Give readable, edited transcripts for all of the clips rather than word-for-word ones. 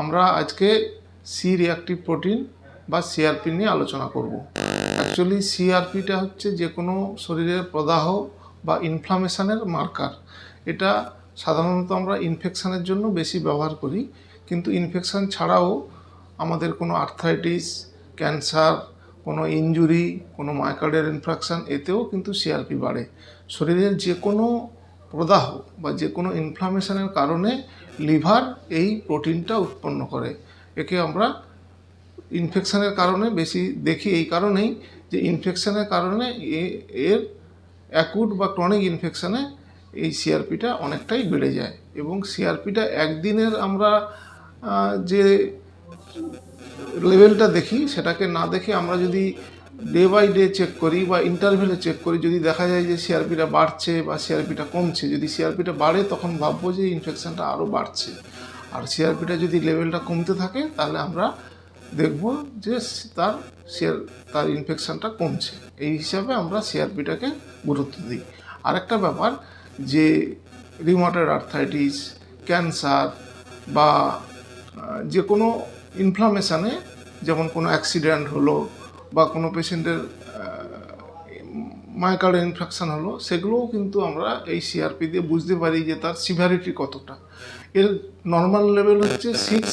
আমরা আজকে C reactive protein বা সিআরপি নিয়ে আলোচনা করব। অ্যাকচুয়ালি সিআরপিটা হচ্ছে যে কোনো শরীরের প্রদাহ বা ইনফ্লামেশনের মার্কার। এটা সাধারণত আমরা ইনফেকশানের জন্য বেশি ব্যবহার করি, কিন্তু ইনফেকশান ছাড়াও আমাদের কোনো আর্থ্রাইটিস, ক্যান্সার, কোনো ইনজুরি, কোনো মায়োকার্ডিয়াল ইনফ্রাকশান, এতেও কিন্তু সিআরপি বাড়ে। শরীরের যে কোনো প্রদাহ বা যে কোনো ইনফ্লামেশনের কারণে লিভার এই প্রোটিনটা উৎপন্ন করে। একে আমরা ইনফেকশানের কারণে বেশি দেখি, এই কারণেই যে ইনফেকশানের কারণে এর অ্যাকুট বা ক্রনিক ইনফেকশানে এই সিআরপিটা অনেকটাই বেড়ে যায়। এবং সিআরপিটা একদিনের আমরা যে লেভেলটা দেখি সেটাকে না দেখে আমরা যদি ডে বাই ডে চেক করি বা ইন্টারভেলে চেক করি, যদি দেখা যায় যে সিআরপিটা বাড়ছে বা সিআরপিটা কমছে, যদি সিআরপিটা বাড়ে তখন ভাববো যে ইনফেকশানটা আরও বাড়ছে, আর সিআরপিটা যদি লেভেলটা কমতে থাকে তাহলে আমরা দেখব যে তার ইনফেকশানটা কমছে। এই হিসাবে আমরা সিআরপিটাকে গুরুত্ব দিই। আরেকটা ব্যাপার যে রিউমাটয়েড আর্থ্রাইটিস, ক্যান্সার বা যে কোনো ইনফ্লামেশানে, যেমন কোনো অ্যাক্সিডেন্ট হলো বা কোনো পেশেন্টের মায়োকার্ডিয়াল ইনফেকশান হলো, সেগুলোও কিন্তু আমরা এই সিআরপি দিয়ে বুঝতে পারি যে তার সিভিয়ারিটি কতটা। এর নর্মাল লেভেল হচ্ছে 6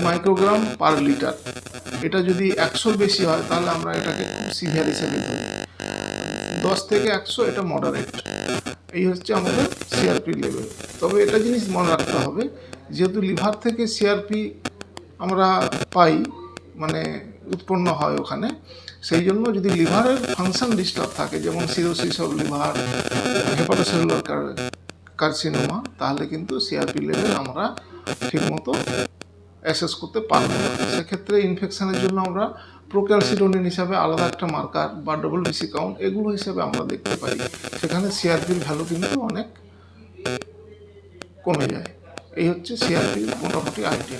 মাইক্রোগ্রাম পার লিটার। এটা যদি 100-র বেশি হয় তাহলে আমরা এটাকে খুব সিভিয়ার হিসেবে ধরি। 10 থেকে 100 এটা মডারেট। এই হচ্ছে আমাদের সিআরপি লেভেল। তবে এটা জিনিস মনে রাখতে হবে, যেহেতু লিভার থেকে সিআরপি আমরা পাই, মানে উৎপন্ন হয় ওখানে, সেই জন্য যদি লিভারের ফাংশন ডিস্টার্ব থাকে, যেমন cirrhosis of liver, hepatocellular carcinoma, তাহলে কিন্তু সিআরপি লেভেল আমরা ঠিকমতো অ্যাসেস করতে পারবো না। সেক্ষেত্রে ইনফেকশানের জন্য আমরা প্রোক্যালসিটোনিন হিসাবে আলাদা একটা মার্কার বা WBC কাউন্ট, এগুলো হিসাবে আমরা দেখতে পারি। সেখানে সিআরপির ভ্যালু কিন্তু অনেক কমে যায়। এই হচ্ছে সিআরপির মোটামুটি আইডিয়া।